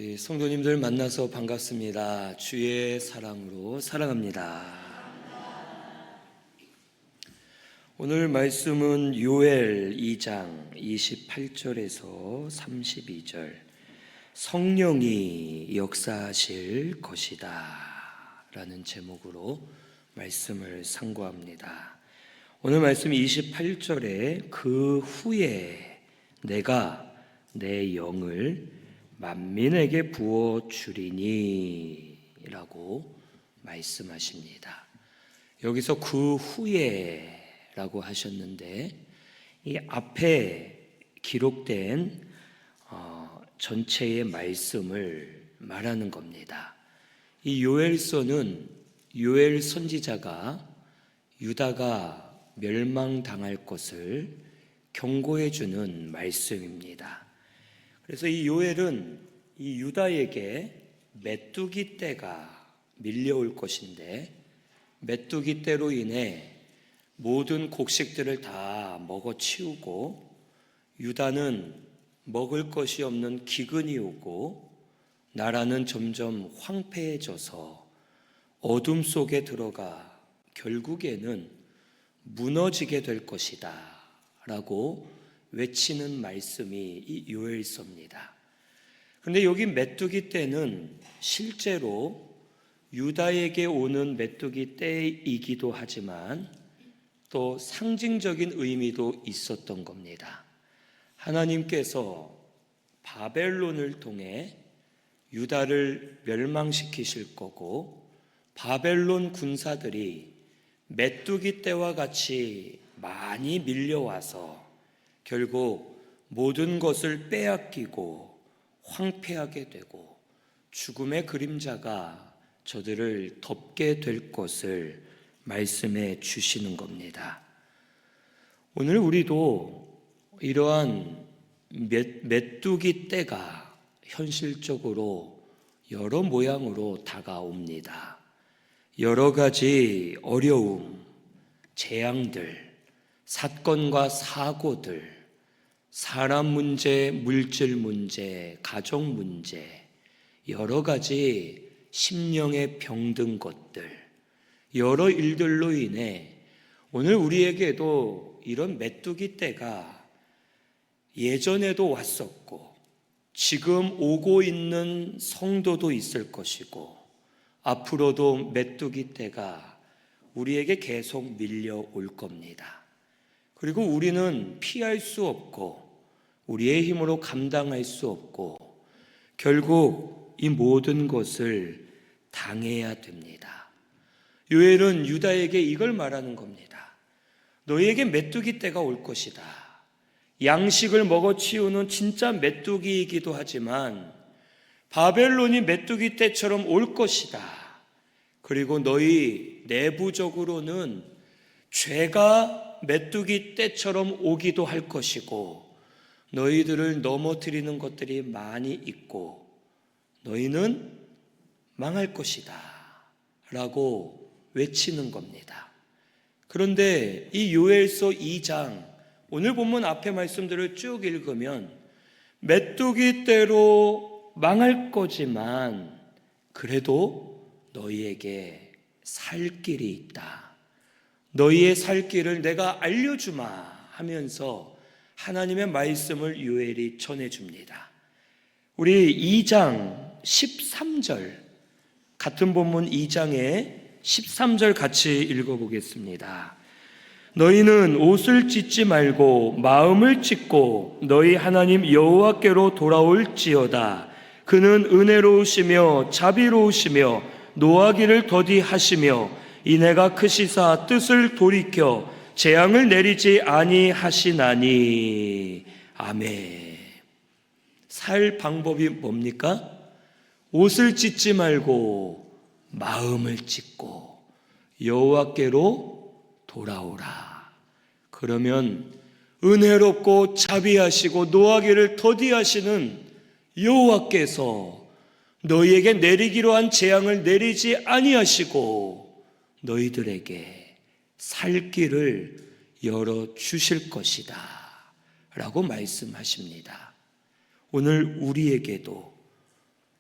우리 성도님들 만나서 반갑습니다. 주의 사랑으로 사랑합니다. 오늘 말씀은 요엘 2장 28절에서 32절, 성령이 역사하실 것이다 라는 제목으로 말씀을 상고합니다. 오늘 말씀 28절에 그 후에 내가 내 영을 만민에게 부어주리니 라고 말씀하십니다. 여기서 그 후에 라고 하셨는데, 이 앞에 기록된 전체의 말씀을 말하는 겁니다. 이 요엘서는 요엘 선지자가 유다가 멸망당할 것을 경고해 주는 말씀입니다. 그래서 이 요엘은 이 유다에게 메뚜기 떼가 밀려올 것인데, 메뚜기 떼로 인해 모든 곡식들을 다 먹어치우고 유다는 먹을 것이 없는 기근이 오고 나라는 점점 황폐해져서 어둠 속에 들어가 결국에는 무너지게 될 것이다 라고 외치는 말씀이 이 요엘서입니다. 그런데 여기 메뚜기 떼는 실제로 유다에게 오는 메뚜기 떼이기도 하지만 또 상징적인 의미도 있었던 겁니다. 하나님께서 바벨론을 통해 유다를 멸망시키실 거고, 바벨론 군사들이 메뚜기 떼와 같이 많이 밀려와서 결국 모든 것을 빼앗기고 황폐하게 되고 죽음의 그림자가 저들을 덮게 될 것을 말씀해 주시는 겁니다. 오늘 우리도 이러한 메뚜기 떼가 현실적으로 여러 모양으로 다가옵니다. 여러 가지 어려움, 재앙들, 사건과 사고들, 사람 문제, 물질 문제, 가정 문제, 여러 가지 심령의 병든 것들, 여러 일들로 인해 오늘 우리에게도 이런 메뚜기 떼가 예전에도 왔었고 지금 오고 있는 성도도 있을 것이고 앞으로도 메뚜기 떼가 우리에게 계속 밀려올 겁니다. 그리고 우리는 피할 수 없고 우리의 힘으로 감당할 수 없고 결국 이 모든 것을 당해야 됩니다. 요엘은 유다에게 이걸 말하는 겁니다. 너희에게 메뚜기 떼가 올 것이다. 양식을 먹어치우는 진짜 메뚜기이기도 하지만 바벨론이 메뚜기 떼처럼 올 것이다. 그리고 너희 내부적으로는 죄가 메뚜기 떼처럼 오기도 할 것이고 너희들을 넘어뜨리는 것들이 많이 있고 너희는 망할 것이다 라고 외치는 겁니다. 그런데 이 요엘서 2장 오늘 본문 앞에 말씀들을 쭉 읽으면 메뚜기 떼로 망할 거지만 그래도 너희에게 살 길이 있다. 너희의 살 길을 내가 알려주마 하면서 하나님의 말씀을 요엘이 전해줍니다. 우리 2장 13절, 같은 본문 2장의 13절 같이 읽어보겠습니다. 너희는 옷을 찢지 말고 마음을 찢고 너희 하나님 여호와께로 돌아올지어다. 그는 은혜로우시며 자비로우시며 노하기를 더디하시며 이내가 크시사 뜻을 돌이켜 재앙을 내리지 아니하시나니. 아멘. 살 방법이 뭡니까? 옷을 찢지 말고 마음을 찢고 여호와께로 돌아오라. 그러면 은혜롭고 자비하시고 노하기를 더디하시는 여호와께서 너희에게 내리기로 한 재앙을 내리지 아니하시고 너희들에게 살 길을 열어주실 것이다 라고 말씀하십니다. 오늘 우리에게도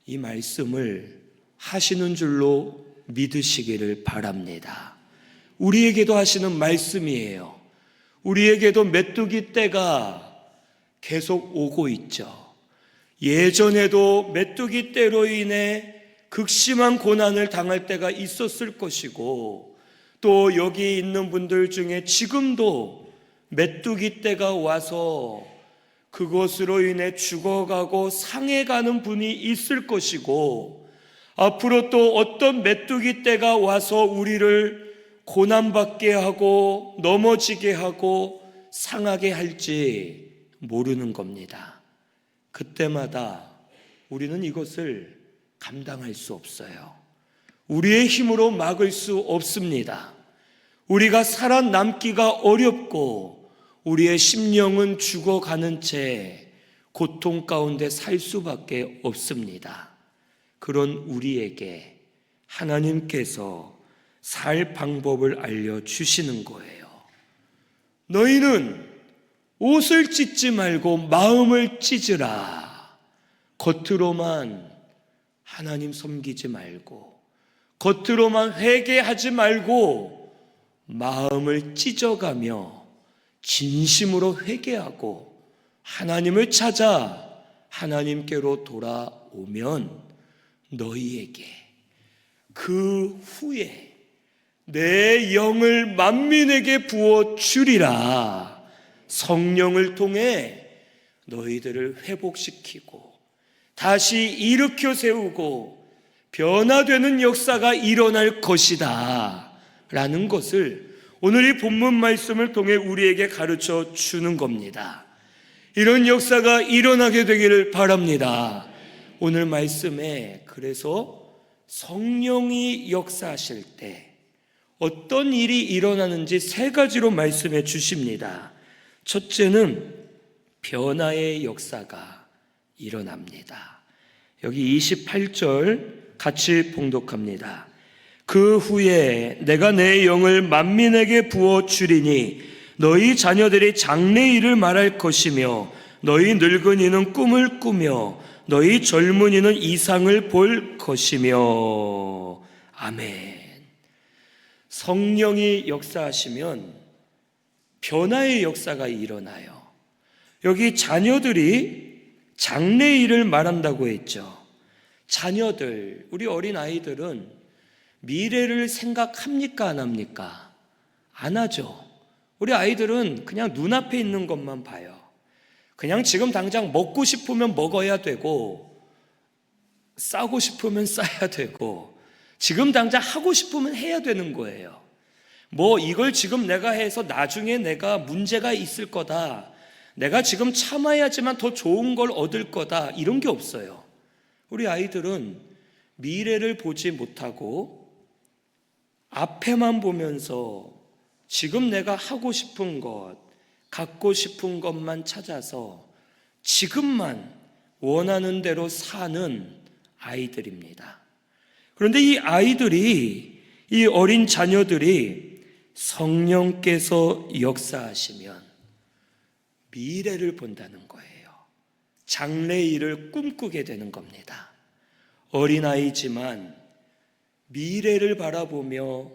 이 말씀을 하시는 줄로 믿으시기를 바랍니다. 우리에게도 하시는 말씀이에요. 우리에게도 메뚜기 때가 계속 오고 있죠. 예전에도 메뚜기 때로 인해 극심한 고난을 당할 때가 있었을 것이고, 또 여기 있는 분들 중에 지금도 메뚜기 때가 와서 그것으로 인해 죽어가고 상해가는 분이 있을 것이고, 앞으로 또 어떤 메뚜기 때가 와서 우리를 고난받게 하고 넘어지게 하고 상하게 할지 모르는 겁니다. 그때마다 우리는 이것을 감당할 수 없어요. 우리의 힘으로 막을 수 없습니다. 우리가 살아남기가 어렵고 우리의 심령은 죽어가는 채 고통 가운데 살 수밖에 없습니다. 그런 우리에게 하나님께서 살 방법을 알려주시는 거예요. 너희는 옷을 찢지 말고 마음을 찢으라. 겉으로만 하나님 섬기지 말고, 겉으로만 회개하지 말고 마음을 찢어가며 진심으로 회개하고 하나님을 찾아 하나님께로 돌아오면 너희에게 그 후에 내 영을 만민에게 부어 주리라. 성령을 통해 너희들을 회복시키고 다시 일으켜 세우고 변화되는 역사가 일어날 것이다 라는 것을 오늘 이 본문 말씀을 통해 우리에게 가르쳐 주는 겁니다. 이런 역사가 일어나게 되기를 바랍니다. 오늘 말씀에 그래서 성령이 역사하실 때 어떤 일이 일어나는지 세 가지로 말씀해 주십니다. 첫째는 변화의 역사가 일어납니다. 여기 28절 같이 봉독합니다. 그 후에 내가 내 영을 만민에게 부어 주리니 너희 자녀들이 장래일을 말할 것이며 너희 늙은이는 꿈을 꾸며 너희 젊은이는 이상을 볼 것이며. 아멘. 성령이 역사하시면 변화의 역사가 일어나요. 여기 자녀들이 장래일을 말한다고 했죠. 자녀들, 우리 어린아이들은 미래를 생각합니까? 안 합니까? 안 하죠. 우리 아이들은 그냥 눈앞에 있는 것만 봐요. 그냥 지금 당장 먹고 싶으면 먹어야 되고 싸고 싶으면 싸야 되고 지금 당장 하고 싶으면 해야 되는 거예요. 뭐 이걸 지금 내가 해서 나중에 내가 문제가 있을 거다, 내가 지금 참아야지만 더 좋은 걸 얻을 거다, 이런 게 없어요. 우리 아이들은 미래를 보지 못하고 앞에만 보면서 지금 내가 하고 싶은 것, 갖고 싶은 것만 찾아서 지금만 원하는 대로 사는 아이들입니다. 그런데 이 아이들이, 이 어린 자녀들이 성령께서 역사하시면 미래를 본다는 거예요. 장래일을 꿈꾸게 되는 겁니다. 어린아이지만 미래를 바라보며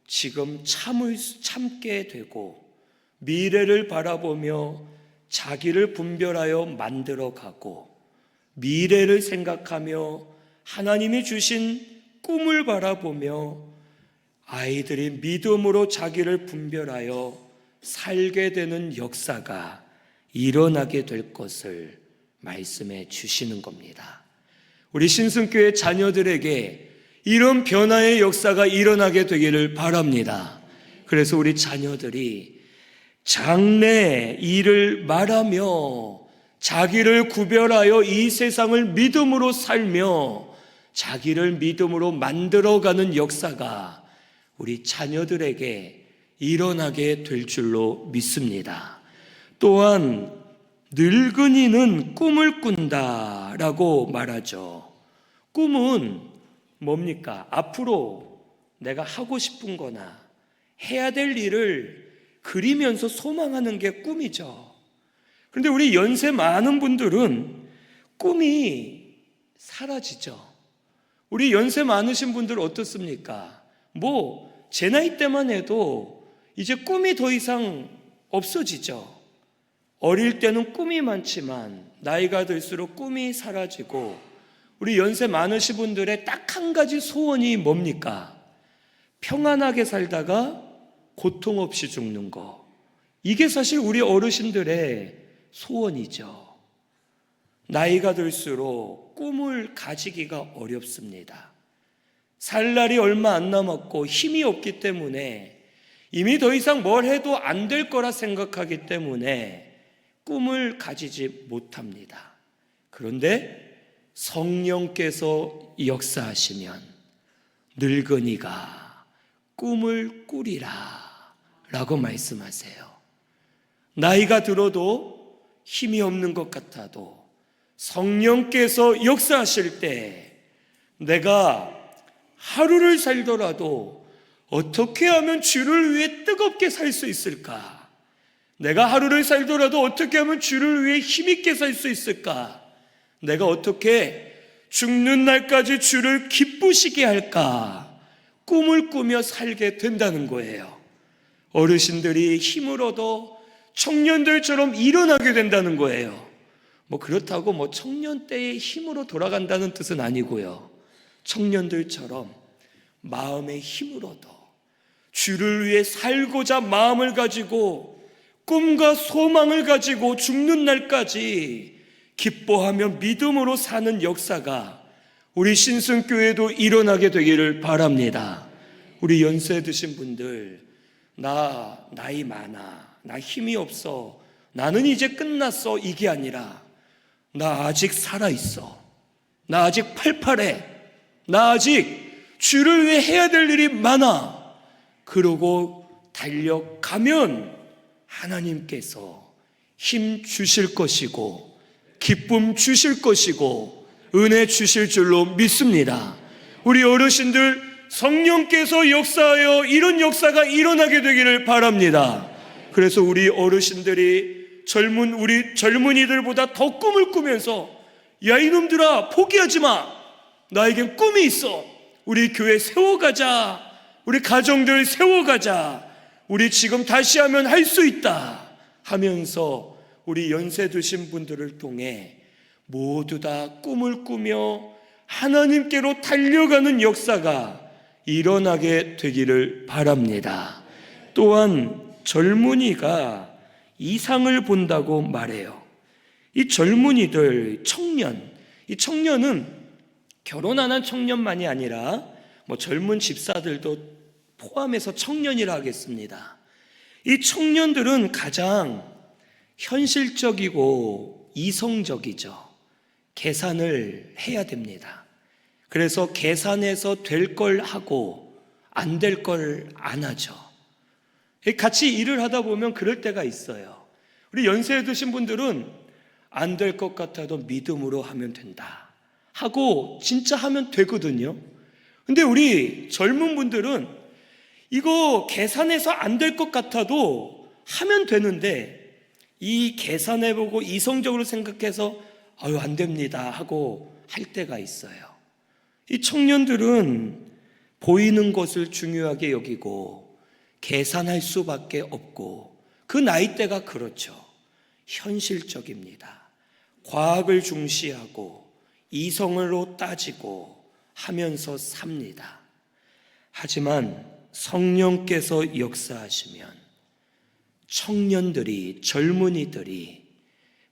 지금 참게 되고 미래를 바라보며 자기를 분별하여 만들어가고 미래를 생각하며 하나님이 주신 꿈을 바라보며 아이들이 믿음으로 자기를 분별하여 살게 되는 역사가 일어나게 될 것을 말씀해 주시는 겁니다. 우리 신승교회 자녀들에게 이런 변화의 역사가 일어나게 되기를 바랍니다. 그래서 우리 자녀들이 장래 일을 말하며 자기를 구별하여 이 세상을 믿음으로 살며 자기를 믿음으로 만들어가는 역사가 우리 자녀들에게 일어나게 될 줄로 믿습니다. 또한 늙은이는 꿈을 꾼다라고 말하죠. 꿈은 뭡니까? 앞으로 내가 하고 싶은 거나 해야 될 일을 그리면서 소망하는 게 꿈이죠. 그런데 우리 연세 많은 분들은 꿈이 사라지죠. 우리 연세 많으신 분들 어떻습니까? 제 나이 때만 해도 이제 꿈이 더 이상 없어지죠. 어릴 때는 꿈이 많지만 나이가 들수록 꿈이 사라지고, 우리 연세 많으신 분들의 딱 한 가지 소원이 뭡니까? 평안하게 살다가 고통 없이 죽는 거. 이게 사실 우리 어르신들의 소원이죠. 나이가 들수록 꿈을 가지기가 어렵습니다. 살 날이 얼마 안 남았고 힘이 없기 때문에, 이미 더 이상 뭘 해도 안 될 거라 생각하기 때문에 꿈을 가지지 못합니다. 그런데 성령께서 역사하시면 늙은이가 꿈을 꾸리라 라고 말씀하세요. 나이가 들어도 힘이 없는 것 같아도 성령께서 역사하실 때, 내가 하루를 살더라도 어떻게 하면 주를 위해 뜨겁게 살 수 있을까? 내가 하루를 살더라도 어떻게 하면 주를 위해 힘있게 살 수 있을까? 내가 어떻게 죽는 날까지 주를 기쁘시게 할까? 꿈을 꾸며 살게 된다는 거예요. 어르신들이 힘을 얻어 청년들처럼 일어나게 된다는 거예요. 그렇다고 청년 때의 힘으로 돌아간다는 뜻은 아니고요. 청년들처럼 마음의 힘을 얻어 주를 위해 살고자 마음을 가지고 꿈과 소망을 가지고 죽는 날까지 기뻐하며 믿음으로 사는 역사가 우리 신승교회도 일어나게 되기를 바랍니다. 우리 연세 드신 분들, 나이 많아, 나 힘이 없어, 나는 이제 끝났어, 이게 아니라 나 아직 살아있어, 나 아직 팔팔해, 나 아직 주를 위해 해야 될 일이 많아, 그러고 달려가면 하나님께서 힘 주실 것이고 기쁨 주실 것이고 은혜 주실 줄로 믿습니다. 우리 어르신들, 성령께서 역사하여 이런 역사가 일어나게 되기를 바랍니다. 그래서 우리 어르신들이 우리 젊은이들보다 더 꿈을 꾸면서, 야 이놈들아 포기하지 마, 나에겐 꿈이 있어, 우리 교회 세워가자, 우리 가정들 세워가자, 우리 지금 다시 하면 할 수 있다 하면서 우리 연세 드신 분들을 통해 모두 다 꿈을 꾸며 하나님께로 달려가는 역사가 일어나게 되기를 바랍니다. 또한 젊은이가 이상을 본다고 말해요. 이 젊은이들, 이 청년은 결혼 안 한 청년만이 아니라 젊은 집사들도 포함해서 청년이라 하겠습니다. 이 청년들은 가장 현실적이고 이성적이죠. 계산을 해야 됩니다. 그래서 계산해서 될 걸 하고 안 될 걸 안 하죠. 같이 일을 하다 보면 그럴 때가 있어요. 우리 연세 드신 분들은 안 될 것 같아도 믿음으로 하면 된다 하고 진짜 하면 되거든요. 근데 우리 젊은 분들은 이거 계산해서 안 될 것 같아도 하면 되는데, 이 계산해보고 이성적으로 생각해서 안 됩니다 하고 할 때가 있어요. 이 청년들은 보이는 것을 중요하게 여기고 계산할 수밖에 없고, 그 나이대가 그렇죠. 현실적입니다. 과학을 중시하고 이성으로 따지고 하면서 삽니다. 하지만 성령께서 역사하시면 청년들이, 젊은이들이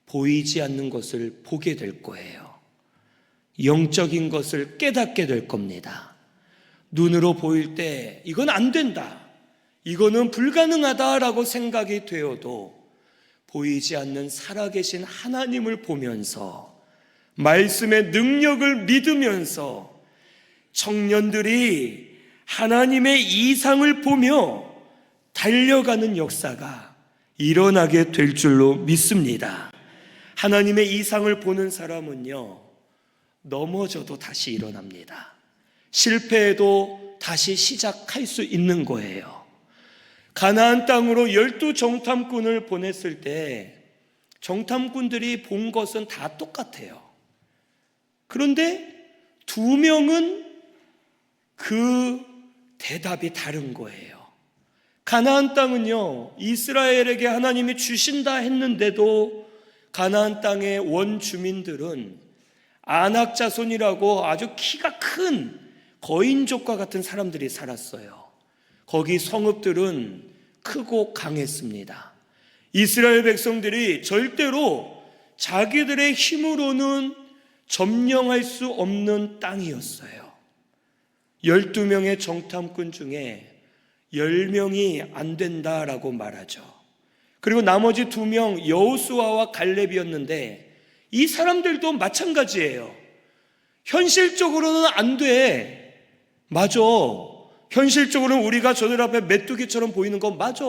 보이지 않는 것을 보게 될 거예요. 영적인 것을 깨닫게 될 겁니다. 눈으로 보일 때 이건 안 된다, 이거는 불가능하다라고 생각이 되어도 보이지 않는 살아계신 하나님을 보면서 말씀의 능력을 믿으면서 청년들이 하나님의 이상을 보며 달려가는 역사가 일어나게 될 줄로 믿습니다. 하나님의 이상을 보는 사람은요, 넘어져도 다시 일어납니다. 실패해도 다시 시작할 수 있는 거예요. 가나안 땅으로 12정탐꾼을 보냈을 때 정탐꾼들이 본 것은 다 똑같아요. 그런데 2명은 그 대답이 다른 거예요. 가나안 땅은요, 이스라엘에게 하나님이 주신다 했는데도 가나안 땅의 원주민들은 아낙 자손이라고 아주 키가 큰 거인족과 같은 사람들이 살았어요. 거기 성읍들은 크고 강했습니다. 이스라엘 백성들이 절대로 자기들의 힘으로는 점령할 수 없는 땅이었어요. 12명의 정탐꾼 중에 10명이 안 된다라고 말하죠. 그리고 나머지 2명 여호수아와 갈렙이었는데 이 사람들도 마찬가지예요. 현실적으로는 안 돼. 맞아. 현실적으로는 우리가 저들 앞에 메뚜기처럼 보이는 건 맞아.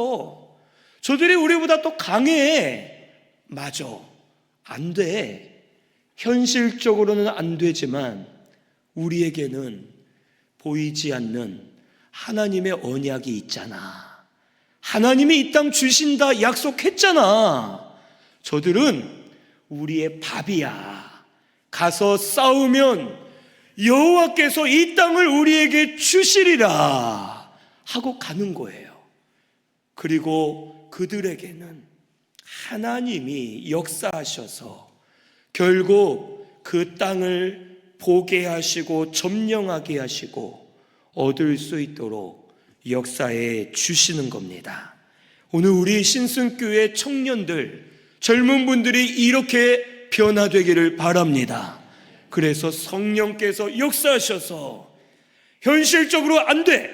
저들이 우리보다 더 강해. 맞아. 안 돼. 현실적으로는 안 되지만 우리에게는 보이지 않는 하나님의 언약이 있잖아. 하나님이 이 땅 주신다 약속했잖아. 저들은 우리의 밥이야. 가서 싸우면 여호와께서 이 땅을 우리에게 주시리라 하고 가는 거예요. 그리고 그들에게는 하나님이 역사하셔서 결국 그 땅을 보게 하시고 점령하게 하시고 얻을 수 있도록 역사해 주시는 겁니다. 오늘 우리 신승교회 청년들, 젊은 분들이 이렇게 변화되기를 바랍니다. 그래서 성령께서 역사하셔서 현실적으로 안 돼,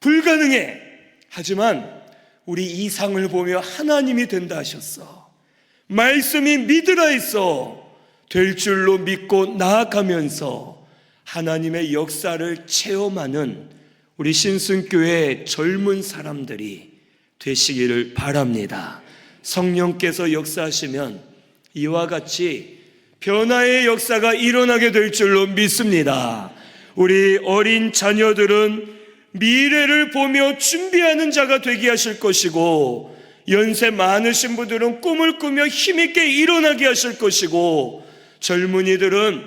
불가능해, 하지만 우리 이상을 보며 하나님이 된다 하셨어. 말씀이 믿으라 했어. 될 줄로 믿고 나아가면서 하나님의 역사를 체험하는 우리 신승교회 젊은 사람들이 되시기를 바랍니다. 성령께서 역사하시면 이와 같이 변화의 역사가 일어나게 될 줄로 믿습니다. 우리 어린 자녀들은 미래를 보며 준비하는 자가 되게 하실 것이고, 연세 많으신 분들은 꿈을 꾸며 힘있게 일어나게 하실 것이고, 젊은이들은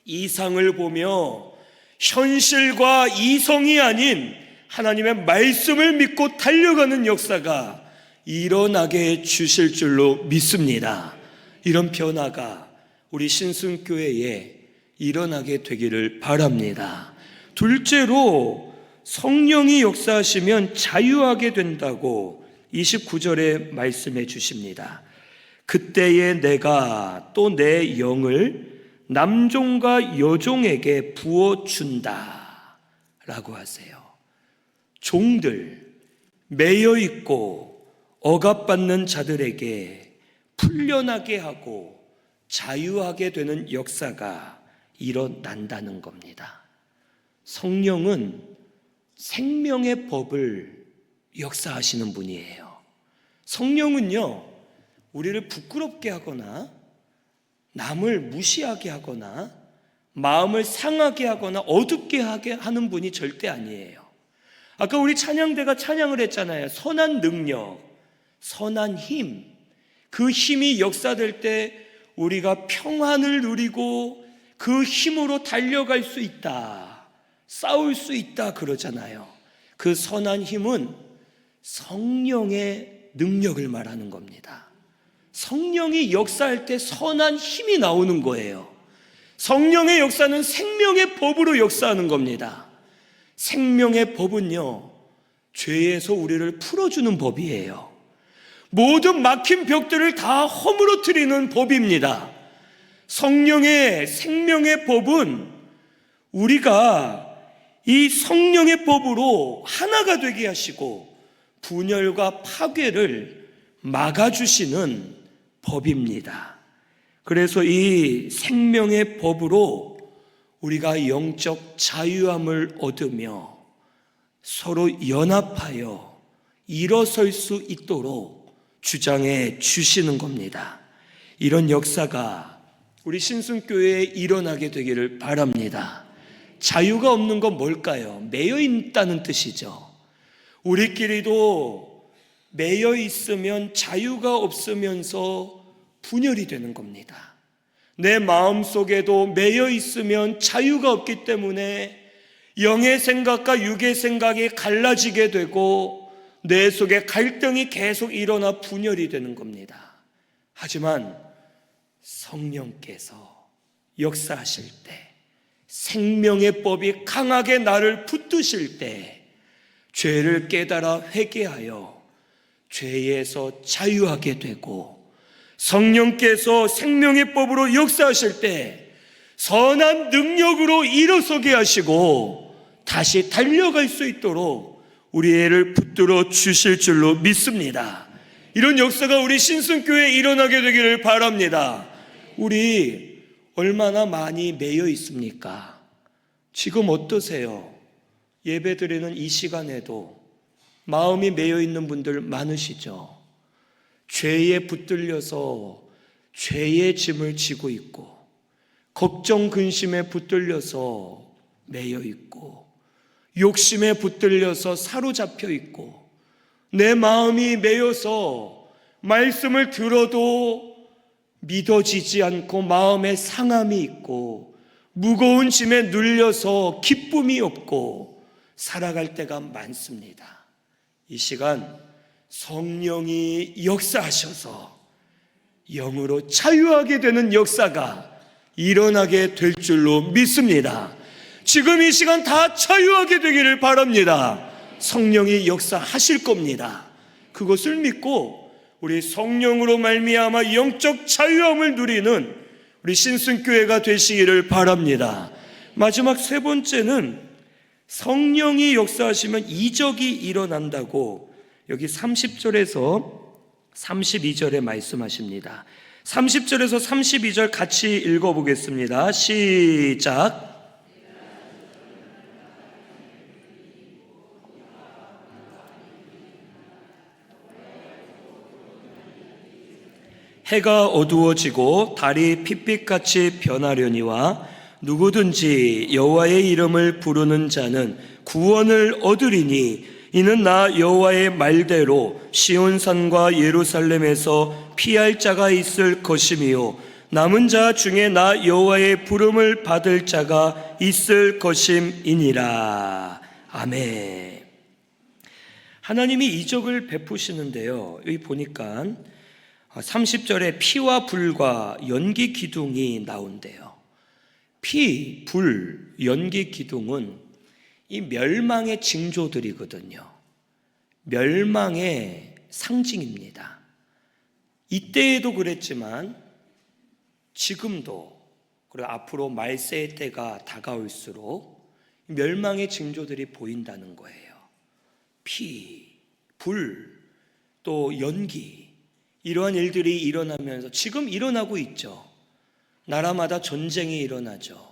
이상을 보며 현실과 이성이 아닌 하나님의 말씀을 믿고 달려가는 역사가 일어나게 해 주실 줄로 믿습니다. 이런 변화가 우리 신승교회에 일어나게 되기를 바랍니다. 둘째로 성령이 역사하시면 자유하게 된다고 29절에 말씀해 주십니다. 그때에 내가 또 내 영을 남종과 여종에게 부어준다 라고 하세요. 종들, 매여있고 억압받는 자들에게 풀려나게 하고 자유하게 되는 역사가 일어난다는 겁니다. 성령은 생명의 법을 역사하시는 분이에요. 성령은요, 우리를 부끄럽게 하거나 남을 무시하게 하거나 마음을 상하게 하거나 어둡게 하게 하는 분이 절대 아니에요. 아까 우리 찬양대가 찬양을 했잖아요. 선한 능력, 선한 힘. 그 힘이 역사될 때 우리가 평안을 누리고 그 힘으로 달려갈 수 있다, 싸울 수 있다 그러잖아요. 그 선한 힘은 성령의 능력을 말하는 겁니다. 성령이 역사할 때 선한 힘이 나오는 거예요. 성령의 역사는 생명의 법으로 역사하는 겁니다. 생명의 법은요, 죄에서 우리를 풀어주는 법이에요. 모든 막힌 벽들을 다 허물어뜨리는 법입니다. 성령의 생명의 법은 우리가 이 성령의 법으로 하나가 되게 하시고 분열과 파괴를 막아주시는 법입니다. 그래서 이 생명의 법으로 우리가 영적 자유함을 얻으며 서로 연합하여 일어설 수 있도록 주장해 주시는 겁니다. 이런 역사가 우리 신승교회에 일어나게 되기를 바랍니다. 자유가 없는 건 뭘까요? 매여 있다는 뜻이죠. 우리끼리도 매여 있으면 자유가 없으면서 분열이 되는 겁니다. 내 마음속에도 매여 있으면 자유가 없기 때문에 영의 생각과 육의 생각이 갈라지게 되고 내 속에 갈등이 계속 일어나 분열이 되는 겁니다. 하지만 성령께서 역사하실 때, 생명의 법이 강하게 나를 붙드실 때 죄를 깨달아 회개하여 죄에서 자유하게 되고, 성령께서 생명의 법으로 역사하실 때 선한 능력으로 일어서게 하시고 다시 달려갈 수 있도록 우리를 붙들어 주실 줄로 믿습니다. 이런 역사가 우리 신순교회에 일어나게 되기를 바랍니다. 우리 얼마나 많이 매여 있습니까? 지금 어떠세요? 예배드리는 이 시간에도 마음이 매여 있는 분들 많으시죠? 죄에 붙들려서 죄의 짐을 지고 있고, 걱정 근심에 붙들려서 매여 있고, 욕심에 붙들려서 사로잡혀 있고, 내 마음이 매여서 말씀을 들어도 믿어지지 않고 마음에 상함이 있고, 무거운 짐에 눌려서 기쁨이 없고 살아갈 때가 많습니다. 이 시간 성령이 역사하셔서 영으로 자유하게 되는 역사가 일어나게 될 줄로 믿습니다. 지금 이 시간 다 자유하게 되기를 바랍니다. 성령이 역사하실 겁니다. 그것을 믿고 우리 성령으로 말미암아 영적 자유함을 누리는 우리 신순교회가 되시기를 바랍니다. 마지막 세 번째는 성령이 역사하시면 이적이 일어난다고 여기 30절에서 32절에 말씀하십니다. 30절에서 32절 같이 읽어보겠습니다. 시작. 해가 어두워지고 달이 핏빛같이 변하려니와 누구든지 여호와의 이름을 부르는 자는 구원을 얻으리니 이는 나 여호와의 말대로 시온산과 예루살렘에서 피할 자가 있을 것이며 남은 자 중에 나 여호와의 부름을 받을 자가 있을 것임이니라. 아멘. 하나님이 이적을 베푸시는데요, 여기 보니까 30절에 피와 불과 연기 기둥이 나온대요. 피, 불, 연기 기둥은 이 멸망의 징조들이거든요. 멸망의 상징입니다. 이때에도 그랬지만 지금도, 그리고 앞으로 말세의 때가 다가올수록 멸망의 징조들이 보인다는 거예요. 피, 불, 또 연기, 이러한 일들이 일어나면서 지금 일어나고 있죠. 나라마다 전쟁이 일어나죠.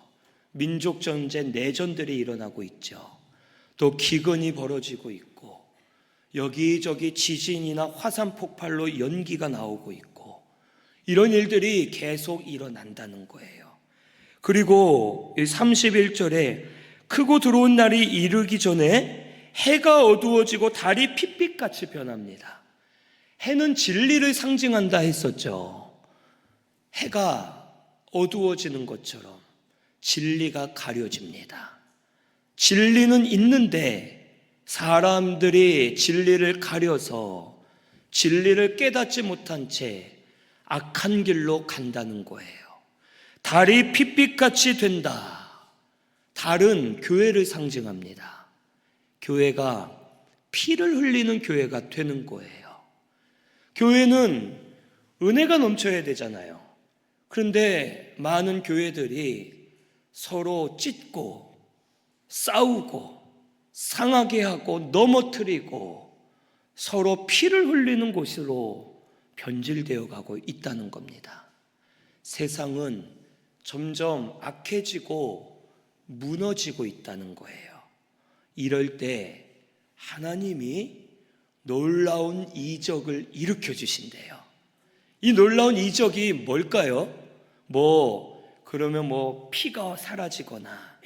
민족 전쟁, 내전들이 일어나고 있죠. 또 기근이 벌어지고 있고, 여기저기 지진이나 화산 폭발로 연기가 나오고 있고, 이런 일들이 계속 일어난다는 거예요. 그리고 31절에 크고 들어온 날이 이르기 전에 해가 어두워지고 달이 핏빛같이 변합니다. 해는 진리를 상징한다 했었죠. 해가 어두워지는 것처럼 진리가 가려집니다. 진리는 있는데 사람들이 진리를 가려서 진리를 깨닫지 못한 채 악한 길로 간다는 거예요. 달이 핏빛같이 된다. 달은 교회를 상징합니다. 교회가 피를 흘리는 교회가 되는 거예요. 교회는 은혜가 넘쳐야 되잖아요. 그런데 많은 교회들이 서로 찢고 싸우고 상하게 하고 넘어뜨리고 서로 피를 흘리는 곳으로 변질되어 가고 있다는 겁니다. 세상은 점점 악해지고 무너지고 있다는 거예요. 이럴 때 하나님이 놀라운 이적을 일으켜 주신대요. 이 놀라운 이적이 뭘까요? 그러면 피가 사라지거나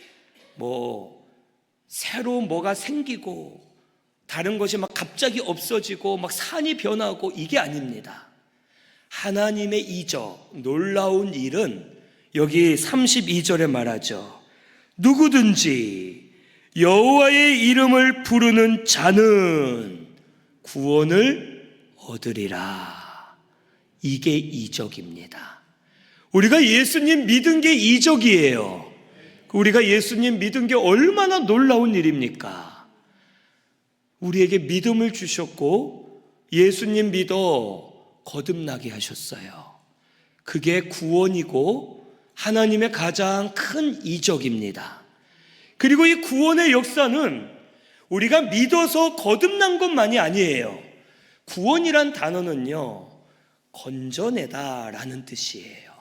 새로 뭐가 생기고 다른 것이 막 갑자기 없어지고 막 산이 변하고 이게 아닙니다. 하나님의 이적, 놀라운 일은 여기 32절에 말하죠. 누구든지 여호와의 이름을 부르는 자는 구원을 얻으리라. 이게 이적입니다. 우리가 예수님 믿은 게 이적이에요. 우리가 예수님 믿은 게 얼마나 놀라운 일입니까? 우리에게 믿음을 주셨고 예수님 믿어 거듭나게 하셨어요. 그게 구원이고 하나님의 가장 큰 이적입니다. 그리고 이 구원의 역사는 우리가 믿어서 거듭난 것만이 아니에요. 구원이란 단어는요, 건져내다라는 뜻이에요.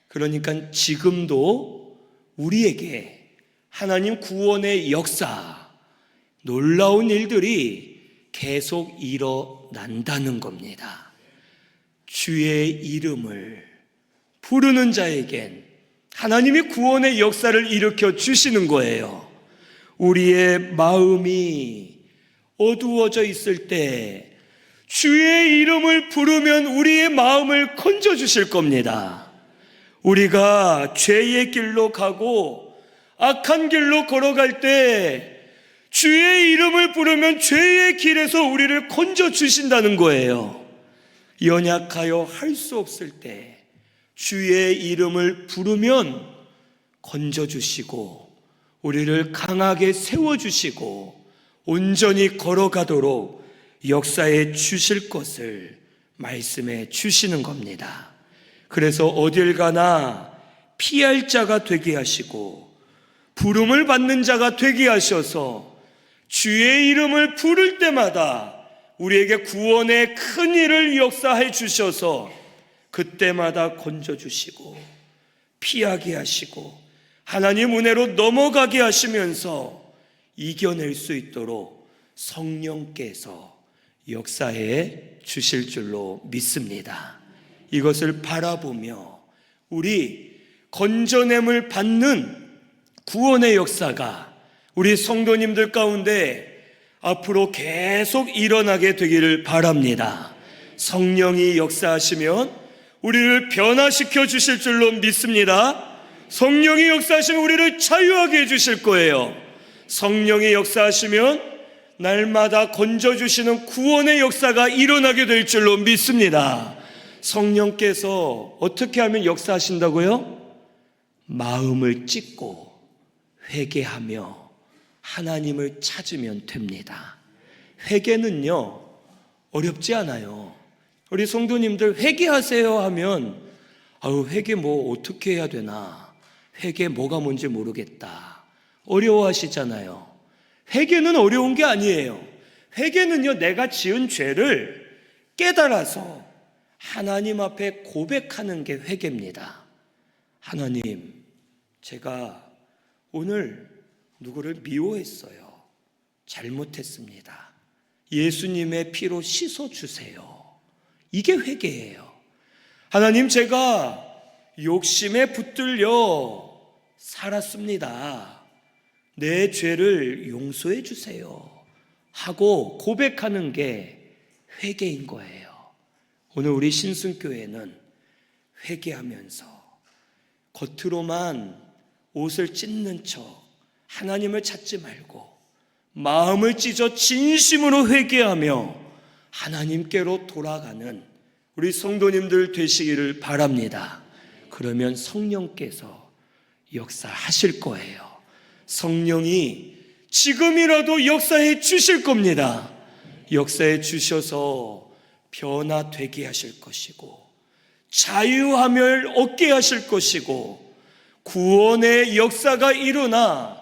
그러니까 지금도 우리에게 하나님 구원의 역사, 놀라운 일들이 계속 일어난다는 겁니다. 주의 이름을 부르는 자에겐 하나님이 구원의 역사를 일으켜 주시는 거예요. 우리의 마음이 어두워져 있을 때 주의 이름을 부르면 우리의 마음을 건져 주실 겁니다. 우리가 죄의 길로 가고 악한 길로 걸어갈 때 주의 이름을 부르면 죄의 길에서 우리를 건져 주신다는 거예요. 연약하여 할 수 없을 때 주의 이름을 부르면 건져 주시고 우리를 강하게 세워 주시고 온전히 걸어가도록 역사해 주실 것을 말씀해 주시는 겁니다. 그래서 어딜 가나 피할 자가 되게 하시고 부름을 받는 자가 되게 하셔서 주의 이름을 부를 때마다 우리에게 구원의 큰 일을 역사해 주셔서 그때마다 건져주시고 피하게 하시고 하나님 은혜로 넘어가게 하시면서 이겨낼 수 있도록 성령께서 역사해 주실 줄로 믿습니다. 이것을 바라보며 우리 건져냄을 받는 구원의 역사가 우리 성도님들 가운데 앞으로 계속 일어나게 되기를 바랍니다. 성령이 역사하시면 우리를 변화시켜 주실 줄로 믿습니다. 성령이 역사하시면 우리를 자유하게 해주실 거예요. 성령이 역사하시면 날마다 건져주시는 구원의 역사가 일어나게 될 줄로 믿습니다. 성령께서 어떻게 하면 역사하신다고요? 마음을 찢고 회개하며 하나님을 찾으면 됩니다. 회개는요, 어렵지 않아요. 우리 성도님들 회개하세요 하면 회개 뭐 어떻게 해야 되나, 회개 뭐가 뭔지 모르겠다, 어려워하시잖아요. 회개는 어려운 게 아니에요. 회개는요, 내가 지은 죄를 깨달아서 하나님 앞에 고백하는 게 회개입니다. 하나님, 제가 오늘 누구를 미워했어요. 잘못했습니다. 예수님의 피로 씻어주세요. 이게 회개예요. 하나님, 제가 욕심에 붙들려 살았습니다. 내 죄를 용서해 주세요 하고 고백하는 게 회개인 거예요. 오늘 우리 신순교회는 회개하면서 겉으로만 옷을 찢는 척 하나님을 찾지 말고 마음을 찢어 진심으로 회개하며 하나님께로 돌아가는 우리 성도님들 되시기를 바랍니다. 그러면 성령께서 역사하실 거예요. 성령이 지금이라도 역사해 주실 겁니다. 역사해 주셔서 변화되게 하실 것이고 자유함을 얻게 하실 것이고 구원의 역사가 일어나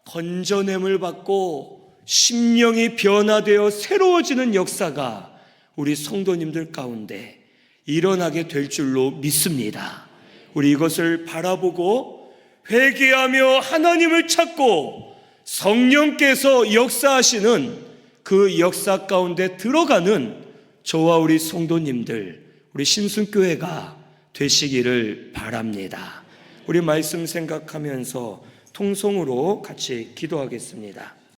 건져냄을 받고 심령이 변화되어 새로워지는 역사가 우리 성도님들 가운데 일어나게 될 줄로 믿습니다. 우리 이것을 바라보고 회개하며 하나님을 찾고 성령께서 역사하시는 그 역사 가운데 들어가는 저와 우리 성도님들, 우리 신순교회가 되시기를 바랍니다. 우리 말씀 생각하면서 통성으로 같이 기도하겠습니다.